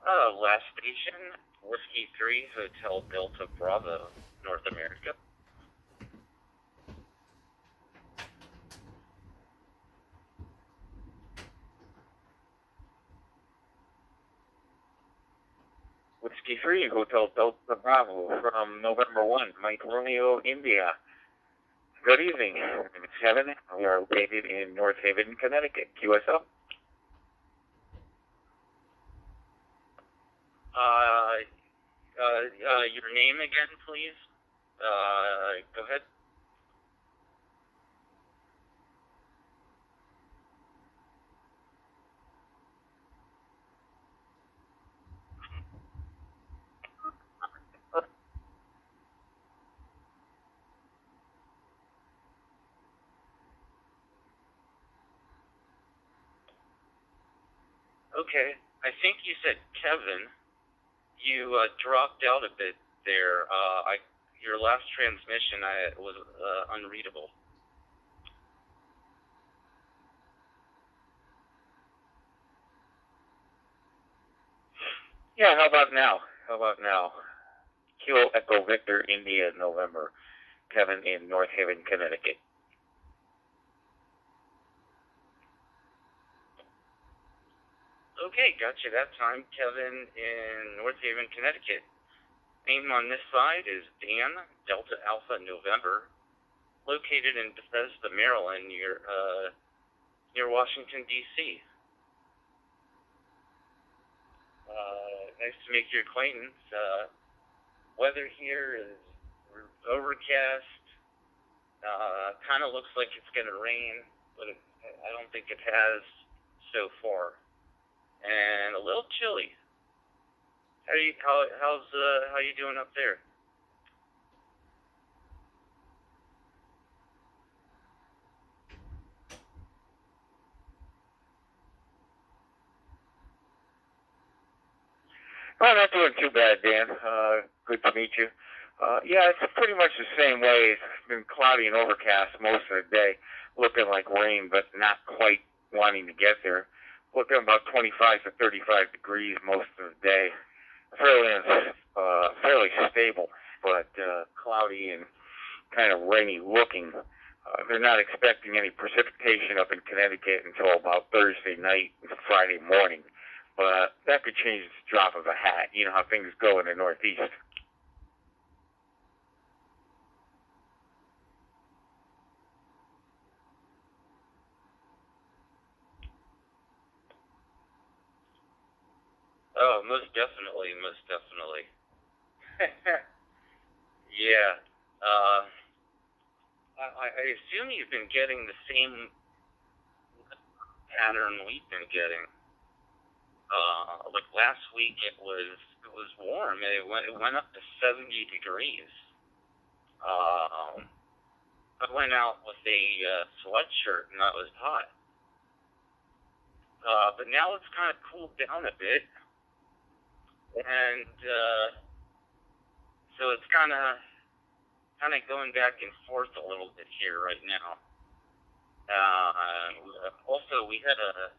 Last station, Whiskey 3, Hotel Delta Bravo, North America. Whiskey 3, Hotel Delta Bravo, from November 1, Mike Romeo, India. Good evening. My name is Kevin. We are located in North Haven, Connecticut. QSL. Your name again, please. Go ahead. Okay. I think you said Kevin. You dropped out a bit there. Your last transmission was unreadable. Yeah, how about now? How about now? Kilo Echo Victor, India, November. Kevin in North Haven, Connecticut. Okay, gotcha that time. Kevin in North Haven, Connecticut. Name on this side is Dan, Delta Alpha November, located in Bethesda, Maryland, near Washington, D.C. Nice to make your acquaintance. Weather here is overcast. Kind of looks like it's going to rain, but I don't think it has so far. And a little chilly. How you doing up there? Oh, not doing too bad, Dan. Good to meet you. Yeah, it's pretty much the same way. It's been cloudy and overcast most of the day, looking like rain, but not quite wanting to get there. Looking about 25 to 35 degrees most of the day. Fairly stable, but cloudy and kind of rainy looking. They're not expecting any precipitation up in Connecticut until about Thursday night and Friday morning. But that could change at the drop of a hat. You know how things go in the Northeast. Oh, most definitely, most definitely. Yeah. Uh, I assume you've been getting the same pattern we've been getting. Like last week, it was warm. It went up to 70 degrees. Um, I went out with a sweatshirt and that was hot. But now it's kind of cooled down a bit, and so it's kind of going back and forth a little bit here right now. Also, we had I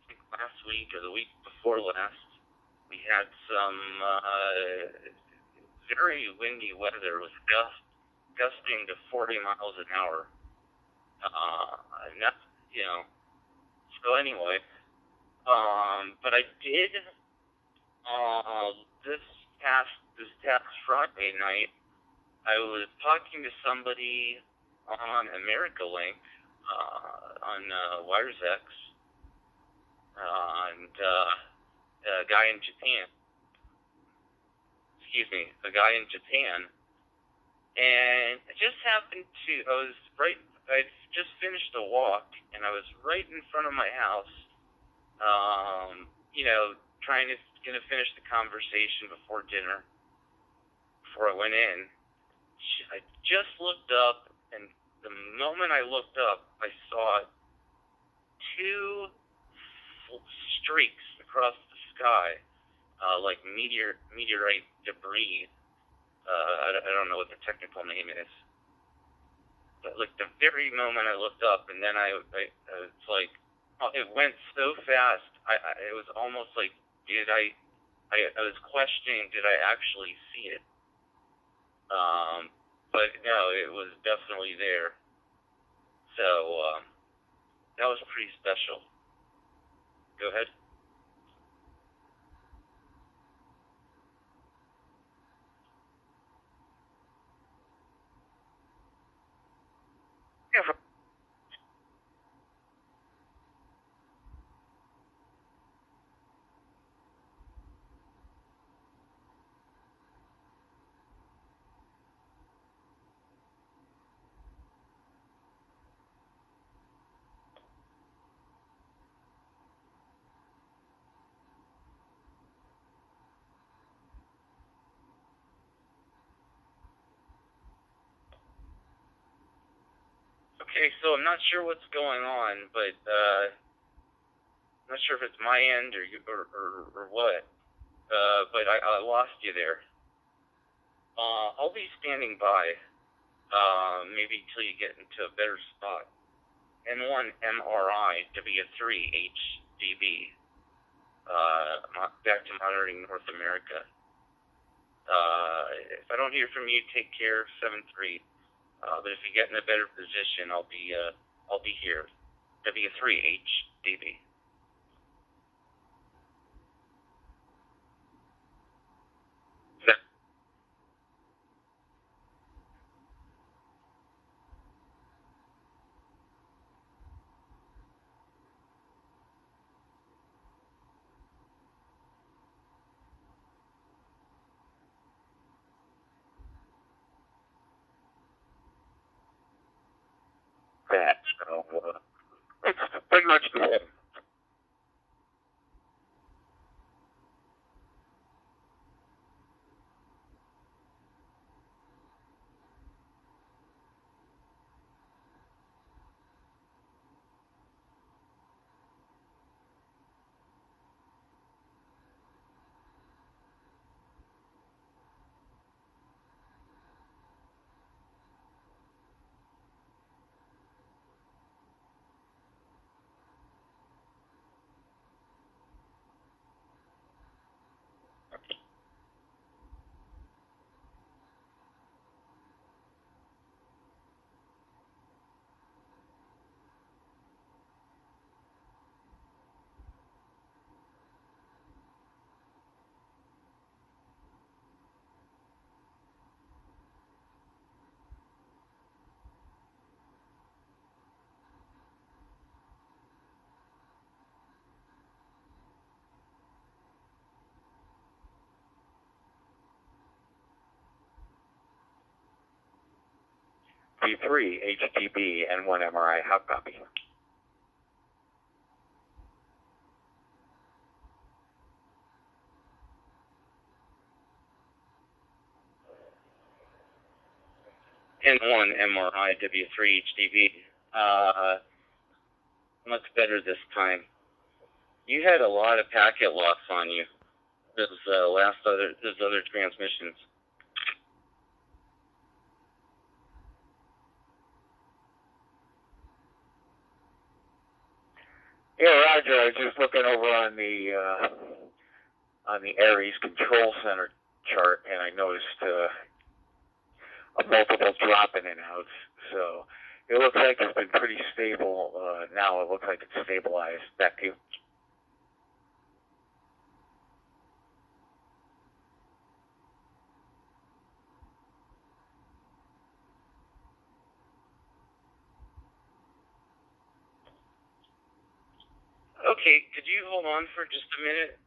think last week or the week before last, we had some very windy weather with gusting to 40 miles an hour. And that's, you know, so anyway, but I did, uh, this this past Friday night, I was talking to somebody on AmericaLink, on WiresX, and a guy in Japan. Excuse me, a guy in Japan, and I just happened to. I just finished a walk, and I was right in front of my house. You know, trying to gonna finish the conversation before dinner, before I went in. I just looked up, and the moment I looked up, I saw two streaks across the sky, like meteorite debris. I don't know what the technical name is, but like the very moment I looked up, and then it's like, it went so fast. It was almost like, did I I was questioning, did I actually see it? But no, it was definitely there. So that was pretty special. Go ahead. Yeah. Okay, so I'm not sure what's going on, but I'm not sure if it's my end or what. But I lost you there. I'll be standing by, maybe until you get into a better spot. N1 MRI W3 HDB. Back to monitoring North America. If I don't hear from you, take care. 7-3. But if you get in a better position, I'll be here. W3 HDB. That. So, it's pretty much good. V3 HDB N1 MRI. How copy? N1 MRI W3 HDB. Much better this time. You had a lot of packet loss on you. Those other transmissions. Yeah, Roger. I was just looking over on the Aries Control Center chart, and I noticed a multiple drop in and outs. So it looks like it's been pretty stable. Now it looks like it's stabilized. Back to you. Okay, could you hold on for just a minute?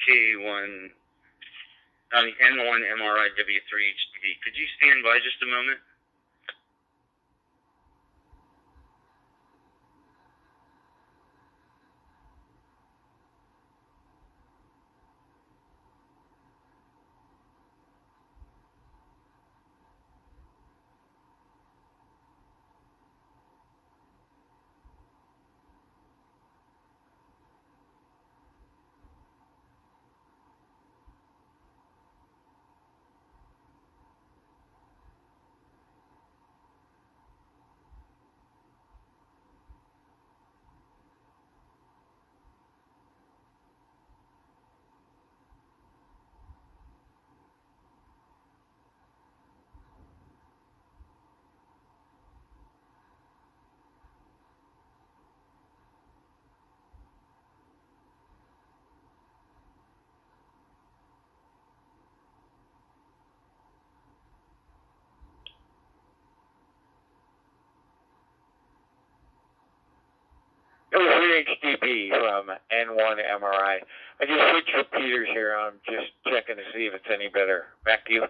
K1, N1 MRI W3 HDB. Could you stand by just a moment? W3HDB from N1MRI. I just switched repeaters here. I'm just checking to see if it's any better. Back to you.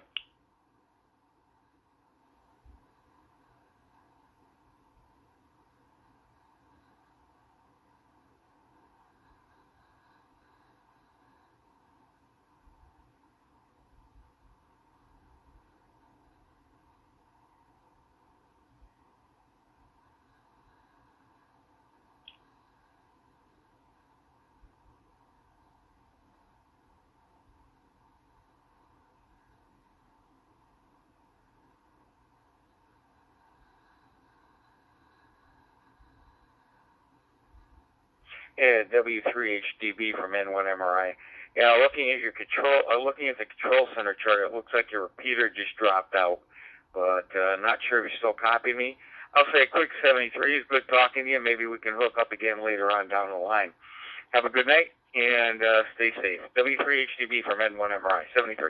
Yeah, W3HDB from N1MRI. Yeah, looking at your control, looking at the control center chart, it looks like your repeater just dropped out, but not sure if you still copy me. I'll say a quick 73 is good talking to you. Maybe we can hook up again later on down the line. Have a good night and stay safe. W3HDB from N1MRI, 73.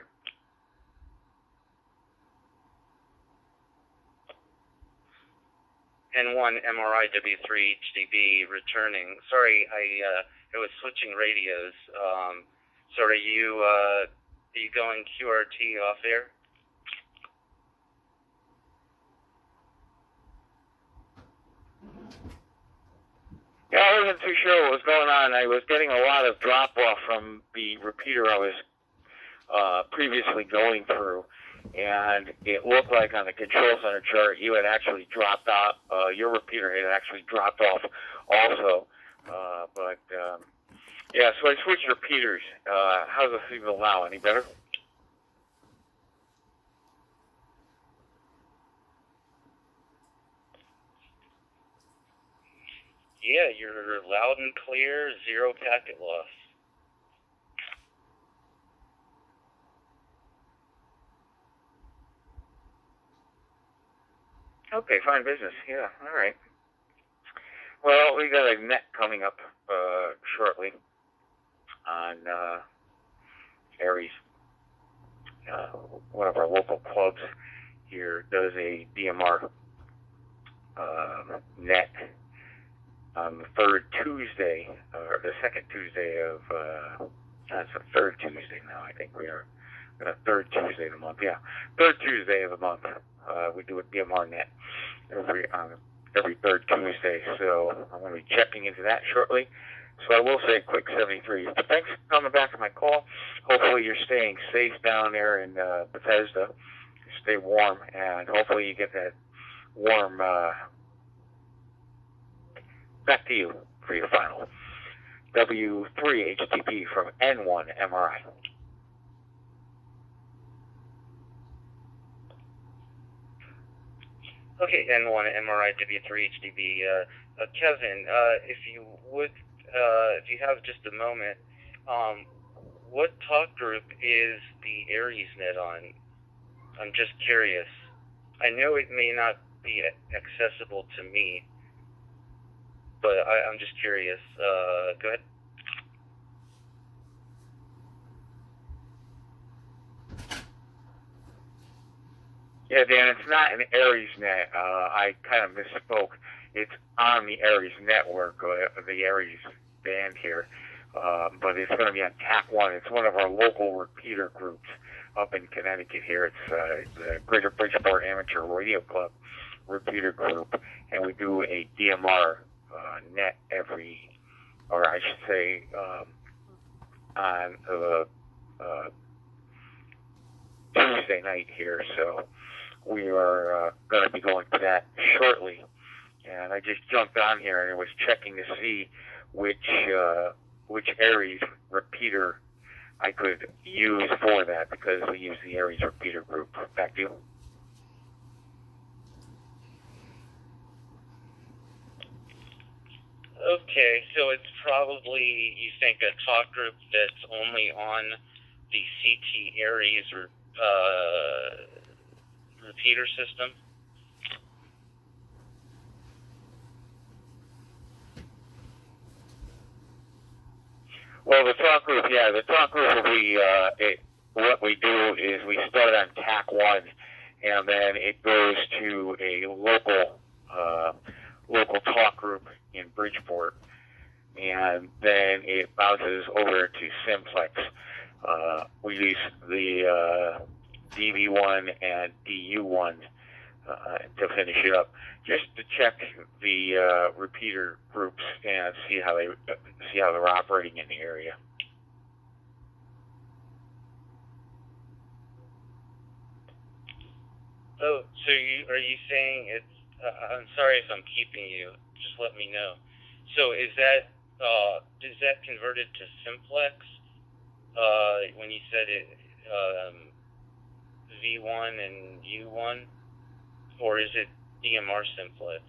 N1 MRI W3HDB returning. Sorry, I was switching radios. So are you going QRT off air? Yeah, I wasn't too sure what was going on. I was getting a lot of drop off from the repeater I was previously going through. And it looked like on the control center chart you had actually dropped off, your repeater had actually dropped off also. Yeah, so I switched repeaters. How's the signal now? Any better? Yeah, you're loud and clear, 0 packet loss. Okay, fine business. Yeah, all right. Well, we got a net coming up shortly on Aries. One of our local clubs here does a DMR net on the third Tuesday, or the second Tuesday of, that's the third Tuesday now, I think we are. The third Tuesday of the month, yeah. Third Tuesday of the month. We do a DMR net every third Tuesday, so I'm going to be checking into that shortly. So I will say a quick 73. But thanks for coming back to my call. Hopefully you're staying safe down there in Bethesda. Stay warm, and hopefully you get that warm. Back to you for your final. W3HTP from N1MRI. Okay, N1 MRI W3HDB. Kevin, if you would, if you have just a moment, what talk group is the Aries net on? I'm just curious. I know it may not be accessible to me, but I'm just curious. Go ahead. Yeah, Dan, it's not an Aries net. I kind of misspoke. It's on the Aries network, the Aries band here. But it's going to be on TAC1. It's one of our local repeater groups up in Connecticut here. It's the Greater Bridgeport Amateur Radio Club repeater group. And we do a DMR net or I should say, on Tuesday night here. So we are going to be going to that shortly. And I just jumped on here and I was checking to see which Aries repeater I could use for that, because we use the Aries repeater group. Back to you. Okay, so it's probably, you think, a talk group that's only on the CT Aries repeater system? Well, the talk group, yeah, the talk group will be, what we do is we start on TAC1, and then it goes to a local talk group in Bridgeport. bounces over to simplex. We use the DV1 and DU1 to finish it up, just to check the repeater groups and see how they're operating in the area. Oh, so are you saying it's? I'm sorry if I'm keeping you. Just let me know. So is that converted to simplex? When you said it, V1 and U1, or is it DMR simplex?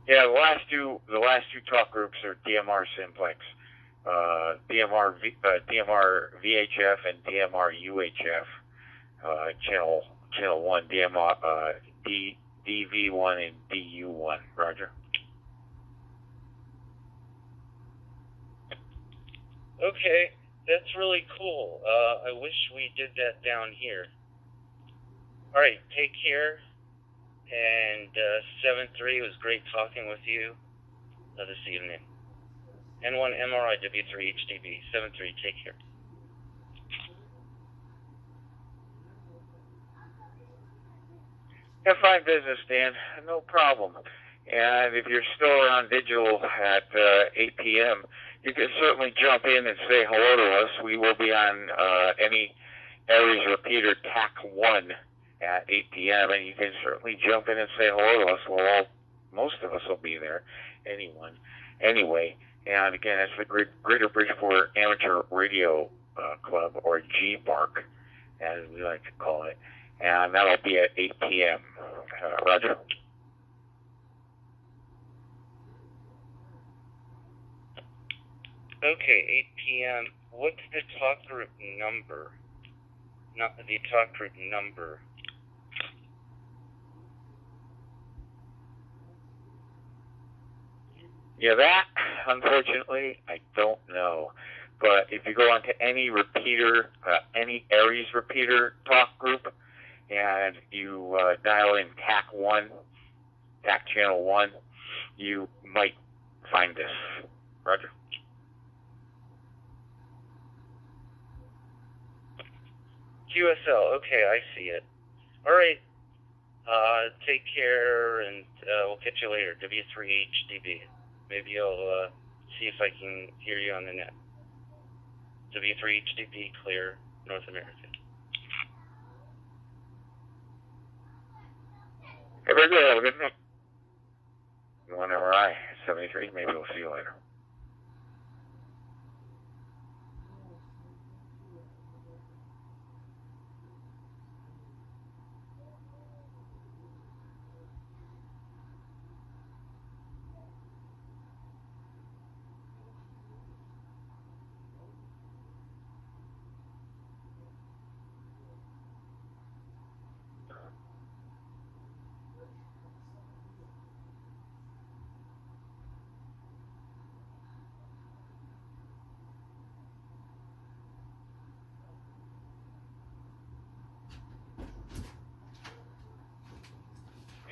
Yeah, the last two talk groups are DMR simplex, DMR VHF and DMR UHF, channel 1, DMR DV1 and DU1. Roger. Okay, that's really cool. I wish we did that down here. All right, take care. And 7-3, it was great talking with you this evening. N1 MRI W3 HDB. 7-3, take care. Have fine business, Dan. No problem. And if you're still around digital at 8 p.m., you can certainly jump in and say hello to us. We will be on any Aries repeater TAC 1 at 8 p.m., and you can certainly jump in and say hello to us. Most of us will be there. Anyway, and again, that's the Greater Bridgeport Amateur Radio Club, or GBARC, as we like to call it. And that'll be at 8 p.m. Roger. Okay, 8 p.m. What's the talk group number? Not the talk group number. Yeah, that, unfortunately, I don't know. But if you go onto any repeater, any Aries repeater talk group, and you dial in TAC 1, TAC channel 1, you might find this. Roger. QSL, okay, I see it. All right, take care, and we'll catch you later. W3HDB. Maybe I'll see if I can hear you on the net. W3HDB, clear, North America. Hey, very good. Have a good night. One MRI, 73. Maybe we'll see you later.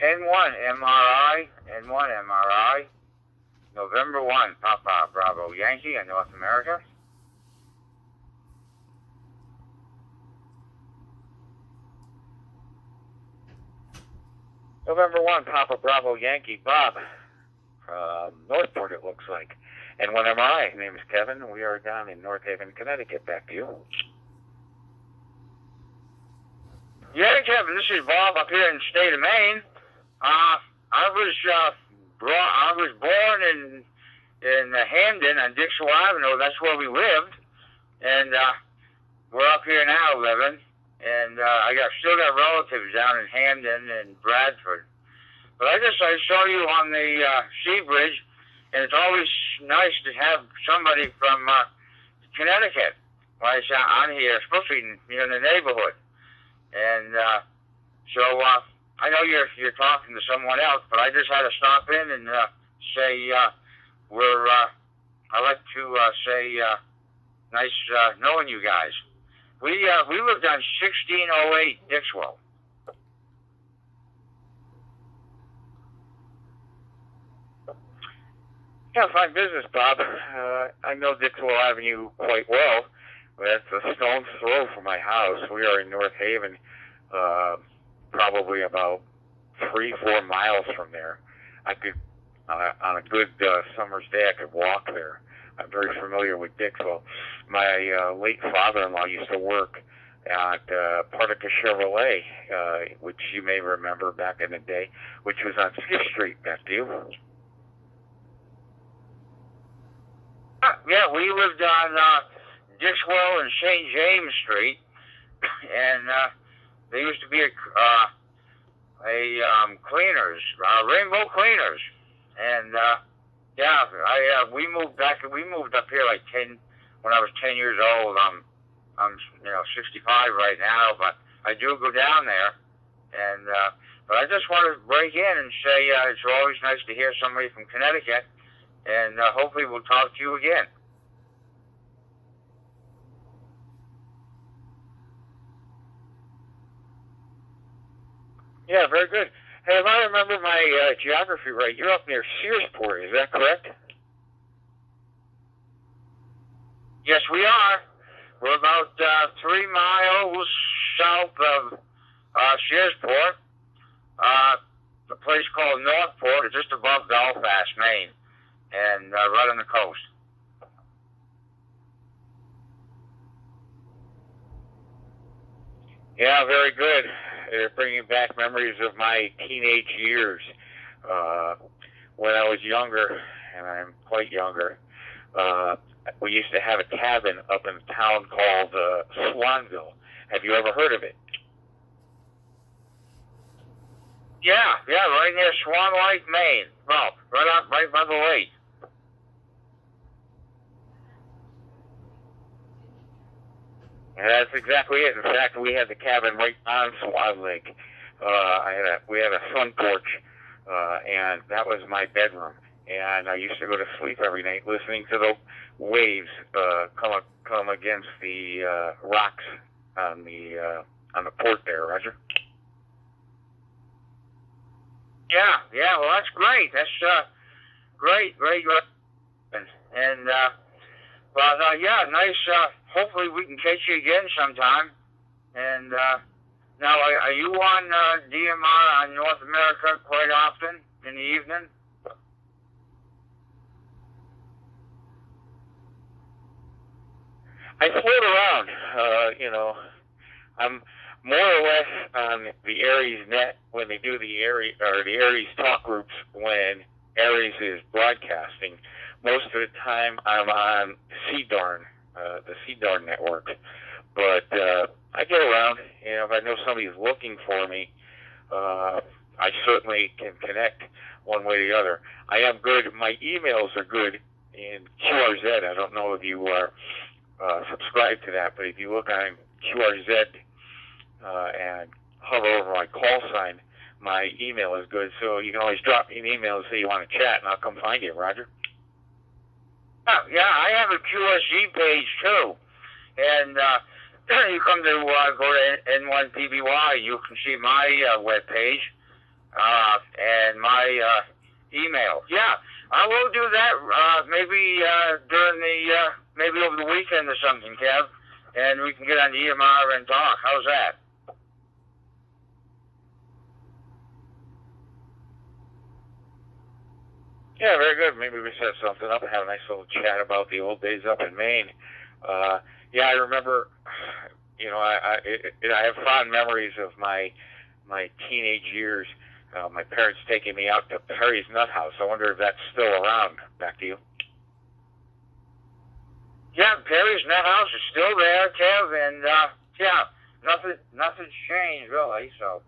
N1 MRI, November 1, Papa Bravo Yankee in North America. November 1, Papa Bravo Yankee, Bob, from Northport it looks like. N1 MRI, name is Kevin, we are down in North Haven, Connecticut, back to you. Yeah, Kevin, this is Bob up here in the state of Maine. I was born in Hamden on Dixwell Avenue. That's where we lived, and we're up here now living. And I still got relatives down in Hamden and Bradford. But I saw you on the Sea Bridge, and it's always nice to have somebody from Connecticut. While I'm here, especially in the neighborhood. And so I know you're talking to someone else, but I just had to stop in and say I like to say nice knowing you guys. We lived on 1608 Dixwell. Yeah, fine business, Bob. I know Dixwell Avenue quite well. That's a stone's throw from my house. We are in North Haven, probably about 3-4 miles from there. I could, on a good summer's day, I could walk there. I'm very familiar with Dixwell. My late father-in-law used to work at Partica Chevrolet, which you may remember back in the day, which was on 5th Street, back to you. Yeah, we lived on Dixwell and St. James Street, and there used to be a cleaners, Rainbow Cleaners, and yeah, we moved up here like when I was 10 years old. I'm 65 right now, but I do go down there, and but I just want to break in and say it's always nice to hear somebody from Connecticut, and hopefully we'll talk to you again. Yeah, very good. Hey, if I remember my geography right, you're up near Searsport, is that correct? Yes, we are. We're about 3 miles south of Searsport, a place called Northport. It's just above Belfast, Maine, and right on the coast. Yeah, very good. They're bringing back memories of my teenage years. When I was younger, and I'm quite younger, we used to have a cabin up in a town called Swanville. Have you ever heard of it? Yeah, right near Swan Lake, Maine. Well, right by the lake. That's exactly it. In fact, we had the cabin right on Swan Lake. We had a sun porch, and that was my bedroom. And I used to go to sleep every night listening to the waves come against the rocks on the port there, Roger. Yeah. Well, that's great. That's great. And yeah, nice. Hopefully we can catch you again sometime. And now, are you on DMR on North America quite often in the evening? I float around. I'm more or less on the Aries net when they do the Aries talk groups when Aries is broadcasting. Most of the time, I'm on CDARN, the CDARN network. But I get around. If I know somebody's looking for me, I certainly can connect one way or the other. I am good. My emails are good in QRZ. I don't know if you are subscribed to that, but if you look on QRZ and hover over my call sign, my email is good. So you can always drop me an email and say you want to chat, and I'll come find you, Roger. Yeah, I have a QSG page too, and you come to go to N1PBY, you can see my web page and my email. Yeah, I will do that maybe during maybe over the weekend or something, Kev, and we can get on the EMR and talk. How's that? Yeah, very good. Maybe we set something up and have a nice little chat about the old days up in Maine. Yeah, I remember. I have fond memories of my teenage years. My parents taking me out to Perry's Nut House. I wonder if that's still around. Back to you. Yeah, Perry's Nut House is still there, Kev, and yeah, nothing's changed really. So.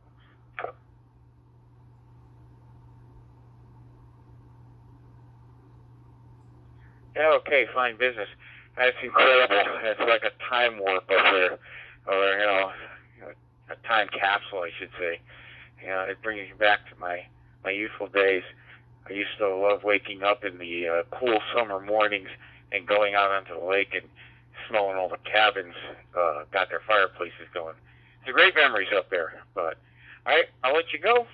Yeah, okay, fine business. That's incredible. It's like a time warp up there, or a time capsule, I should say. It brings you back to my youthful days. I used to love waking up in the cool summer mornings and going out onto the lake and smelling all the cabins got their fireplaces going. It's great memories up there. But all right, I'll let you go,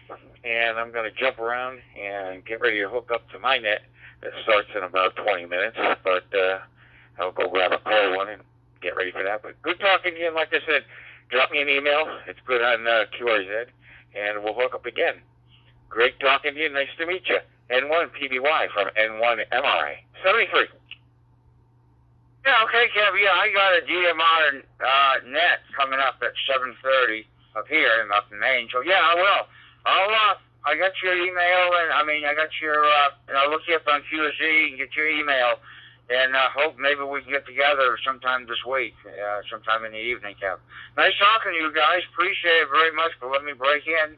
and I'm going to jump around and get ready to hook up to my net It starts in about 20 minutes, but I'll go grab a cold one and get ready for that. But good talking to you, and like I said, drop me an email. It's good on QRZ, and we'll hook up again. Great talking to you. Nice to meet you. N1 PBY from N1 MRI 73. Yeah, okay, Kev. Yeah, I got a DMR net coming up at 7:30 up here up in Maine. So yeah, I will. I got your email, and I got your. And I'll look you up on QZ and get your email, and hope maybe we can get together sometime this week, sometime in the evening, Kev. Nice talking to you guys. Appreciate it very much for letting me break in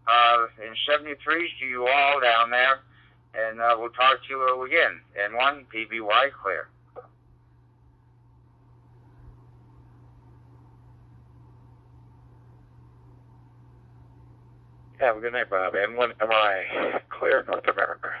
73s to you all down there, and we'll talk to you again. N1 PBY clear. Have a good night, Bob. N1 MRI, clear, North America.